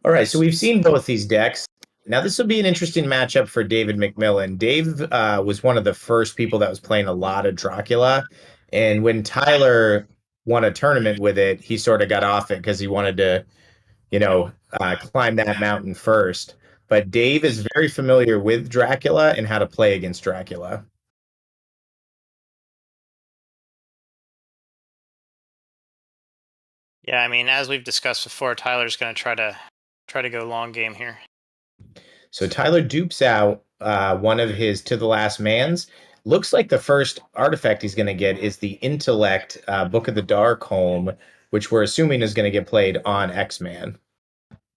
All right, so we've seen both these decks. Now this will be an interesting matchup for David McMillan. Dave was one of the first people that was playing a lot of Dracula, and when Tyler won a tournament with it, he sort of got off it because he wanted to, climb that mountain first. But Dave is very familiar with Dracula and how to play against Dracula. Yeah, I mean, as we've discussed before, Tyler's going to try to go long game here. So Tyler dupes out one of his To the Last Man's. Looks like the first artifact he's going to get is the Intellect Book of the Darkholme, which we're assuming is going to get played on X-Man.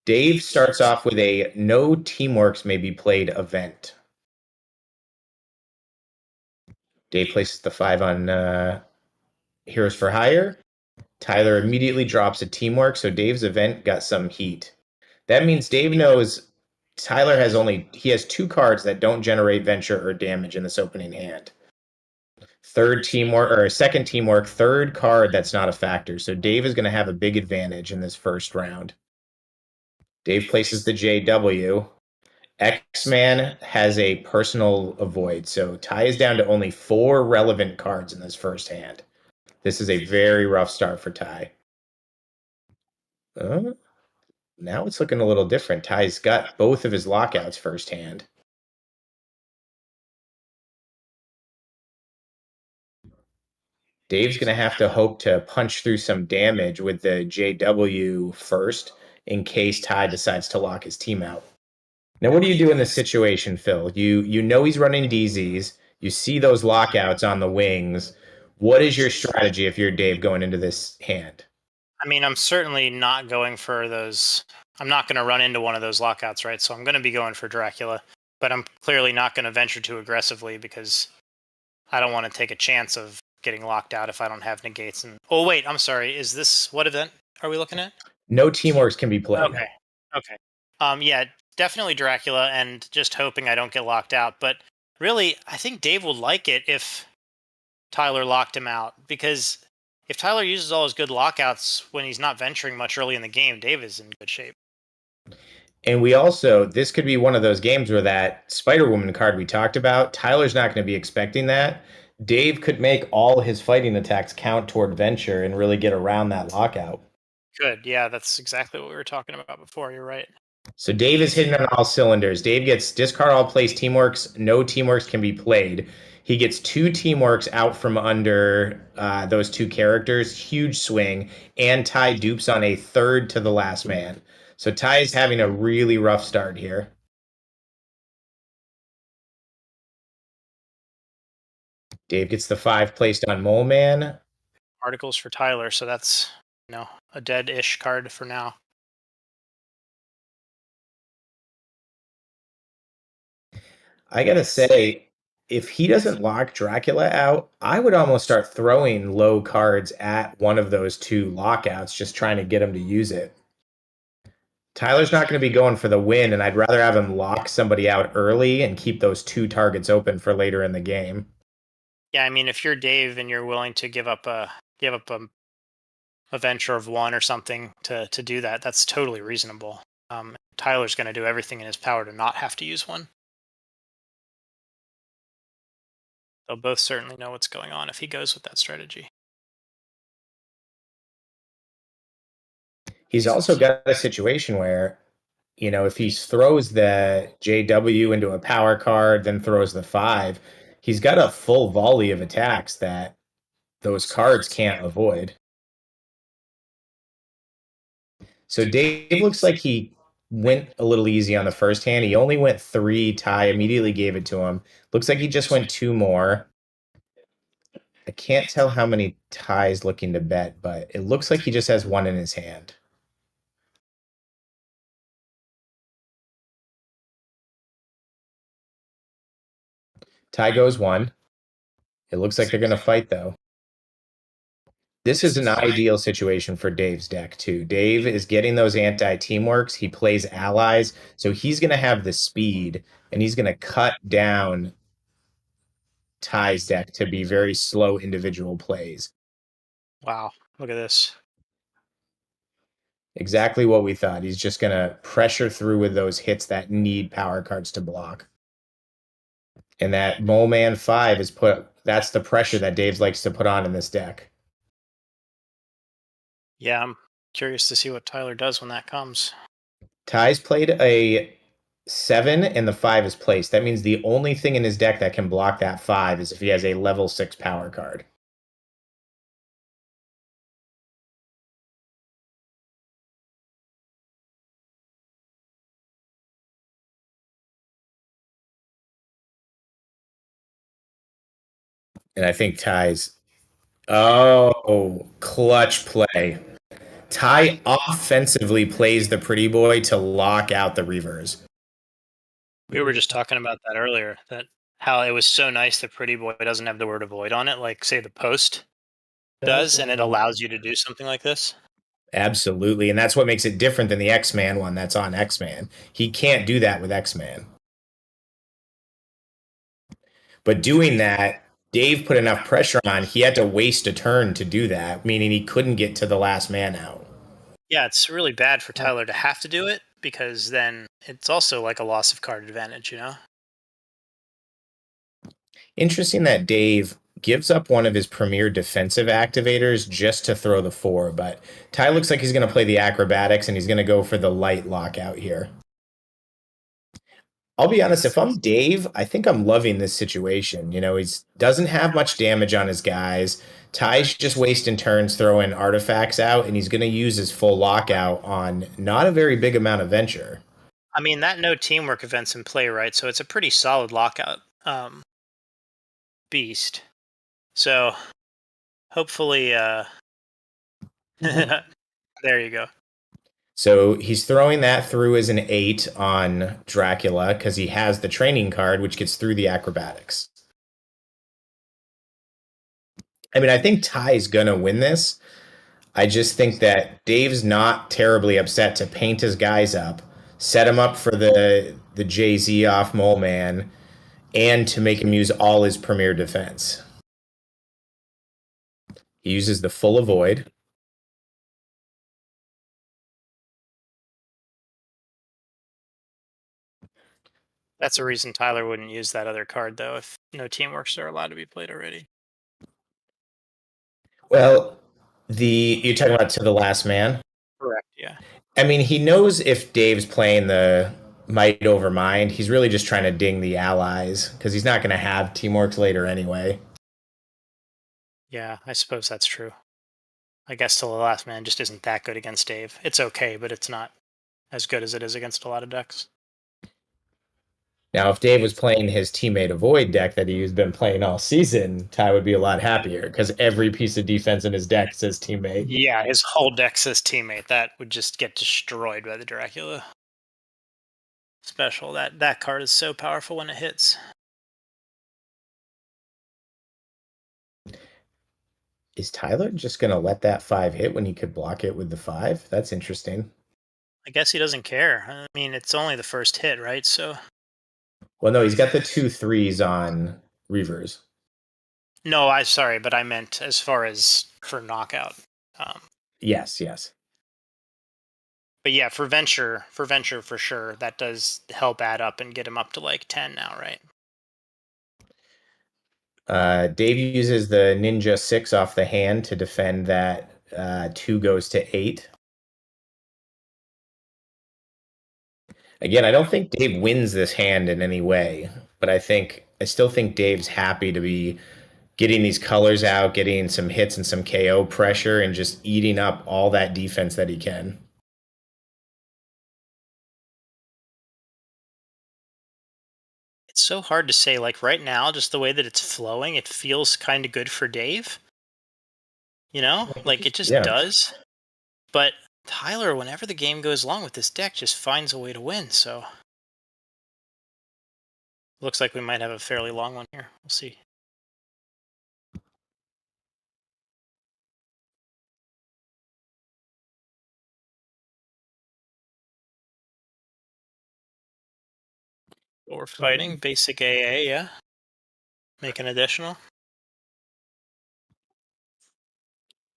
Dave starts off with a no teamworks may be played event. Dave places the 5 on Heroes for Hire. Tyler immediately drops a teamwork, so Dave's event got some heat. That means Dave knows Tyler has 2 cards that don't generate venture or damage in this opening hand. Second teamwork, third card that's not a factor. So Dave is going to have a big advantage in this first round. Dave places the JW. X-Man has a personal avoid, so Ty is down to only 4 relevant cards in this first hand. This is a very rough start for Ty. Now it's looking a little different. Ty's got both of his lockouts first hand. Dave's going to have to hope to punch through some damage with the JW first in case Ty decides to lock his team out. Now, what do you do in this situation, Phil? You know he's running DZs. You see those lockouts on the wings. What is your strategy if you're Dave going into this hand? I mean, I'm certainly not going for those. I'm not going to run into one of those lockouts, right? So I'm going to be going for Dracula, but I'm clearly not going to venture too aggressively because I don't want to take a chance of getting locked out if I don't have negates. And oh wait, I'm sorry. Is this what event are we looking at? No teamworks can be played. Okay. Okay. Yeah, definitely Dracula, and just hoping I don't get locked out. But really, I think Dave would like it if Tyler locked him out, because if Tyler uses all his good lockouts when he's not venturing much early in the game, Dave is in good shape. And this could be one of those games where that Spider Woman card we talked about, Tyler's not going to be expecting that. Dave could make all his fighting attacks count toward venture and really get around that lockout. Good. Yeah, that's exactly what we were talking about before. You're right. So Dave is hitting on all cylinders. Dave gets discard all plays teamworks. No teamworks can be played. He gets 2 teamworks out from under those 2 characters. Huge swing. And Ty dupes on a third To the Last Man. So Ty is having a really rough start here. Dave gets the 5 placed on Mole Man. Articles for Tyler, so that's a dead-ish card for now. I gotta say, if he doesn't lock Dracula out, I would almost start throwing low cards at one of those 2 lockouts, just trying to get him to use it. Tyler's not going to be going for the win, and I'd rather have him lock somebody out early and keep those 2 targets open for later in the game. Yeah, I mean, if you're Dave and you're willing to give up a venture of 1 or something to do that, that's totally reasonable. Tyler's going to do everything in his power to not have to use 1. They'll both certainly know what's going on if he goes with that strategy. He's also got a situation where, if he throws the JW into a power card, then throws the 5, he's got a full volley of attacks that those cards can't avoid. So Dave looks like he went a little easy on the first hand. He only went 3. Ty immediately gave it to him. Looks like he just went 2 more. I can't tell how many Ty's looking to bet, but it looks like he just has 1 in his hand. Ty goes 1. It looks like they're going to fight, though. This is an ideal situation for Dave's deck, too. Dave is getting those anti-teamworks. He plays allies, so he's going to have the speed, and he's going to cut down Ty's deck to be very slow individual plays. Wow, look at this. Exactly what we thought. He's just going to pressure through with those hits that need power cards to block. And that Mole Man 5 is that's the pressure that Dave likes to put on in this deck. Yeah, I'm curious to see what Tyler does when that comes. Ty's played a 7 and the 5 is placed. That means the only thing in his deck that can block that 5 is if he has a level 6 power card. And I think Ty's. Oh, clutch play. Ty offensively plays the pretty boy to lock out the reavers. We were just talking about that earlier, that how it was so nice that Pretty Boy doesn't have the word avoid on it, like say the post does, and it allows you to do something like this. Absolutely. And that's what makes it different than the X-Man one that's on X-Man. He can't do that with X-Man. But doing that, Dave put enough pressure on, he had to waste a turn to do that, meaning he couldn't get to the last man out. Yeah, it's really bad for Tyler to have to do it because then it's also like a loss of card advantage, you know? Interesting that Dave gives up one of his premier defensive activators just to throw the 4, but Ty looks like he's going to play the acrobatics and he's going to go for the light lockout here. I'll be honest, if I'm Dave, I think I'm loving this situation. You know, he doesn't have much damage on his guys. Ty's just wasting turns throwing artifacts out, and he's going to use his full lockout on not a very big amount of venture. I mean, that no teamwork event's in play, right? So it's a pretty solid lockout beast. So hopefully, there you go. So he's throwing that through as an 8 on Dracula because he has the training card, which gets through the acrobatics. I mean, I think Ty's going to win this. I just think that Dave's not terribly upset to paint his guys up, set him up for the Jay Z off Mole Man, and to make him use all his premier defense. He uses the full avoid. That's a reason Tyler wouldn't use that other card, though, if no teamworks are allowed to be played already. Well, you're talking about to the last man. Correct. Yeah. I mean, he knows if Dave's playing the might over mind, he's really just trying to ding the allies because he's not going to have teamworks later anyway. Yeah, I suppose that's true. I guess till the last man just isn't that good against Dave. It's okay, but it's not as good as it is against a lot of decks. Now, if Dave was playing his teammate avoid deck that he's been playing all season, Ty would be a lot happier because every piece of defense in his deck says teammate. Yeah, his whole deck says teammate. That would just get destroyed by the Dracula special. That card is so powerful when it hits. Is Tyler just going to let that 5 hit when he could block it with the 5? That's interesting. I guess he doesn't care. I mean, it's only the first hit, right? So. Well, no, he's got the 2 3s on Reavers. No, I sorry, but I meant as far as for knockout. Yes, yes. But yeah, for venture for sure, that does help add up and get him up to like 10 now, right? Dave uses the Ninja 6 off the hand to defend that 2 goes to 8. Again, I don't think Dave wins this hand in any way, but I still think Dave's happy to be getting these colors out, getting some hits and some KO pressure, and just eating up all that defense that he can. It's so hard to say. Like right now, just the way that it's flowing, it feels kind of good for Dave. You know, like it just Yeah. does. But Tyler, whenever the game goes long with this deck, just finds a way to win. So looks like we might have a fairly long one here. We'll see. But we're fighting basic AA, yeah. Make an additional.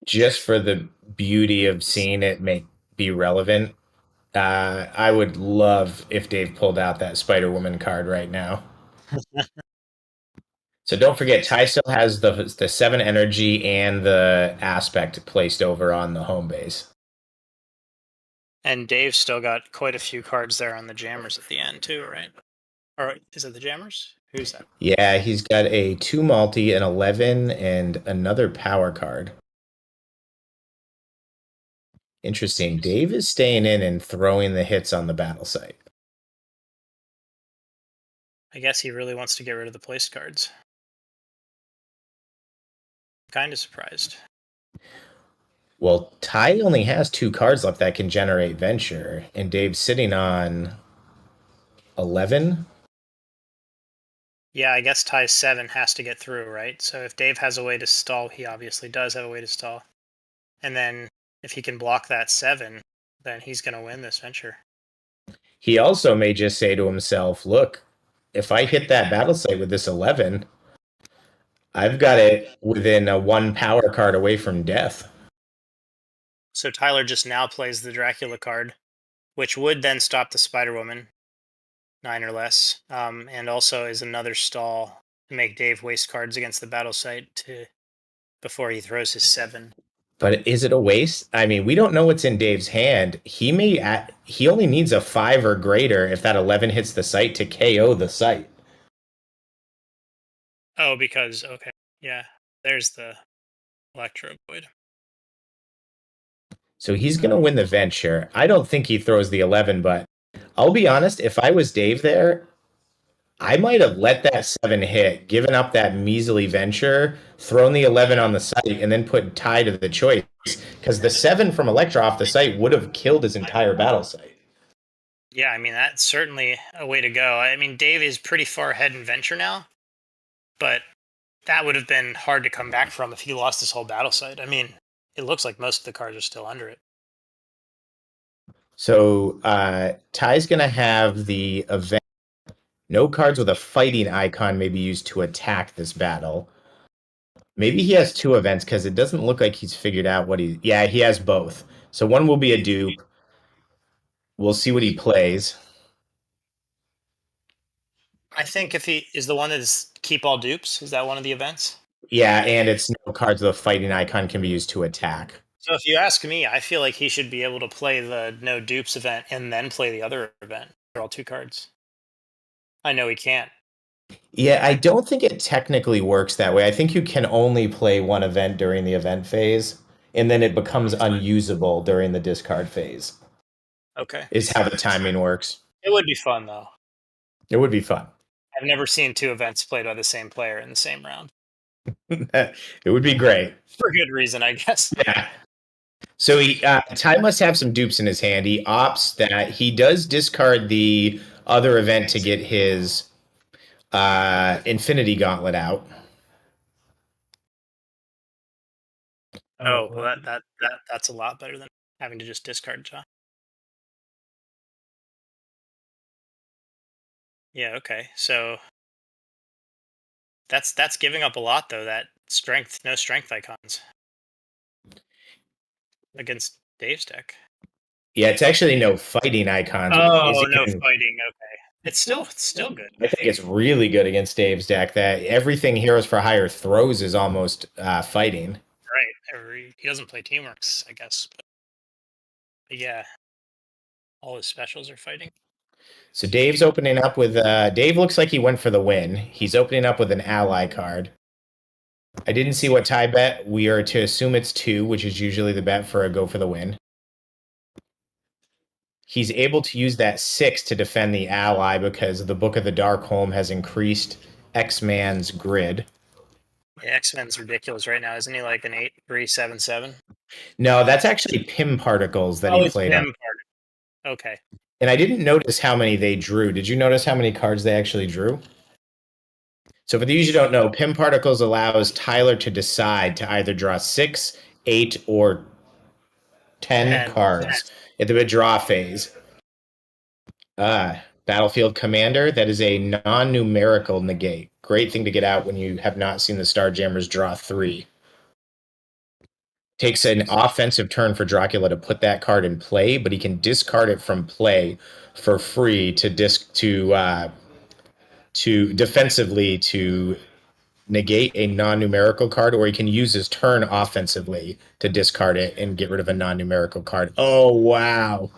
Just for the beauty of seeing it make be relevant. I would love if Dave pulled out that Spider Woman card right now. So don't forget, Ty still has the seven energy and the aspect placed over on the home base. And Dave still got quite a few cards there on the jammers at the end too, right? Or is it the jammers? Who's that? Yeah, he's got a two multi, an 11, and another power card. Interesting. Dave is staying in and throwing the hits on the battle site. I guess he really wants to get rid of the placed cards. Kind of surprised. Well, Ty only has two cards left that can generate venture, and Dave's sitting on 11. Yeah, I guess Ty's 7 has to get through, right? So if Dave has a way to stall, he obviously does have a way to stall. And then if he can block that 7, then he's going to win this venture. He also may just say to himself, look, if I hit that battle site with this 11, I've got it within a one power card away from death. So Tyler just now plays the Dracula card, which would then stop the Spider Woman, 9 or less, and also is another stall to make Dave waste cards against the battle site before he throws his 7. But is it a waste? I mean, we don't know what's in Dave's hand. He only needs a 5 or greater if that 11 hits the site to KO the site. Oh, because, okay, yeah, there's the Electro Void. So he's going to win the venture. I don't think he throws the 11, but I'll be honest, if I was Dave there, I might have let that 7 hit, given up that measly venture, thrown the 11 on the site, and then put Ty to the choice. Because the 7 from Electra off the site would have killed his entire battle site. Yeah, I mean, that's certainly a way to go. I mean, Dave is pretty far ahead in venture now, but that would have been hard to come back from if he lost his whole battle site. I mean, it looks like most of the cards are still under it. So Ty's going to have the event. No cards with a fighting icon may be used to attack this battle. Maybe he has two events because it doesn't look like he's figured out what he. Yeah, he has both. So one will be a dupe. We'll see what he plays. I think if he is the one that is keep all dupes, is that one of the events? Yeah, and it's no cards with a fighting icon can be used to attack. So if you ask me, I feel like he should be able to play the no dupes event and then play the other event. They're all 2 cards. I know he can't. Yeah, I don't think it technically works that way. I think you can only play one event during the event phase, and then it becomes unusable during the discard phase, Okay. is how the timing works. It would be fun, though. It would be fun. I've never seen 2 events played by the same player in the same round. It would be great. For good reason, I guess. Yeah. So Ty must have some dupes in his hand. He opts that he does discard the other event to get his Infinity Gauntlet out. Oh, well, that's a lot better than having to just discard, John. Yeah, okay. So that's giving up a lot, though. That strength, no strength icons against Dave's deck. Yeah, it's actually no fighting icons. Oh, no fighting. Okay, it's still good. I think it's really good against Dave's deck that everything Heroes for Hire throws is almost fighting. Right. He doesn't play Teamworks, I guess. But yeah, all his specials are fighting. So Dave's opening up with Dave looks like he went for the win. He's opening up with an ally card. I didn't see what Ty bet. We are to assume it's 2, which is usually the bet for a go for the win. He's able to use that 6 to defend the ally because the Book of the Darkholm has increased X-Man's grid. Yeah, X-Men's ridiculous right now. Isn't he like an 8-3-7-7? No, that's actually Pim Particles that he played on. Okay. And I didn't notice how many they drew. Did you notice how many cards they actually drew? So for those who don't know, Pim Particles allows Tyler to decide to either draw 6, 8, or 10 cards at the withdraw phase. Battlefield Commander, that is a non-numerical negate. Great thing to get out when you have not seen the Starjammers draw 3. takes an offensive turn for Dracula to put that card in play, but he can discard it from play for free to defensively to negate a non-numerical card, or he can use his turn offensively to discard it and get rid of a non-numerical card. Oh wow.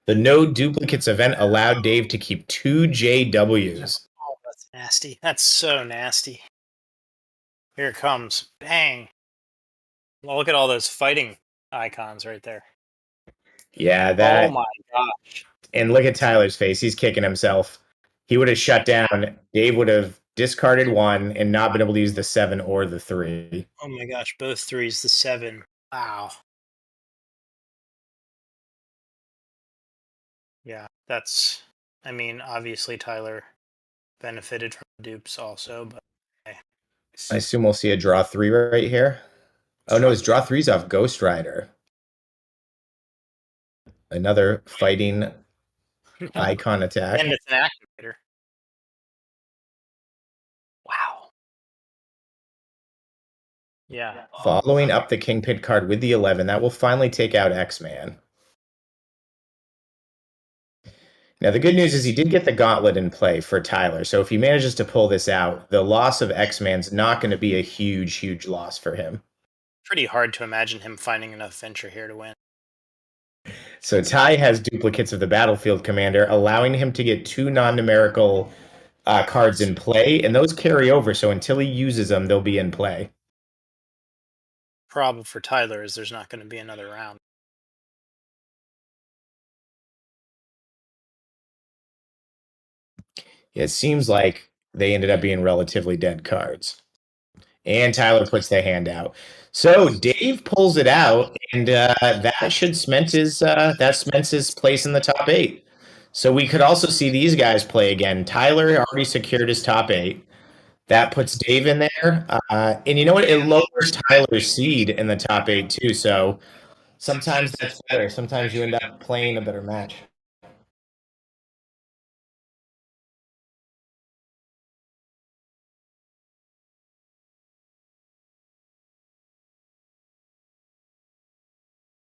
The no duplicates event allowed Dave to keep 2 JWs. Oh, that's nasty. That's so nasty. Here it comes. Bang. Well, look at all those fighting icons right there. Yeah, Oh that. my gosh. And look at Tyler's face. He's kicking himself. He would have shut down. Dave would have discarded one and not been able to use the 7 or the 3. Oh my gosh, both threes, the 7. Wow. Yeah, that's. I mean, obviously Tyler benefited from dupes also, but okay. I assume we'll see a draw 3 right here. Oh no, his draw 3's off Ghost Rider. Another fighting icon attack. And it's an activator. Wow. Yeah. Following up the Kingpin card with the 11, that will finally take out X-Man. Now, the good news is he did get the gauntlet in play for Tyler. So if he manages to pull this out, the loss of X-Man's not going to be a huge, huge loss for him. Pretty hard to imagine him finding enough venture here to win. So Ty has duplicates of the Battlefield Commander, allowing him to get 2 non-numerical cards in play, and those carry over. So until he uses them, they'll be in play. Problem for Tyler is there's not going to be another round. It seems like they ended up being relatively dead cards. And Tyler puts the hand out. So Dave pulls it out, and that should cement his place in the top 8. So we could also see these guys play again. Tyler already secured his top 8. That puts Dave in there. And you know what? It lowers Tyler's seed in the top 8 too. So sometimes that's better. Sometimes you end up playing a better match.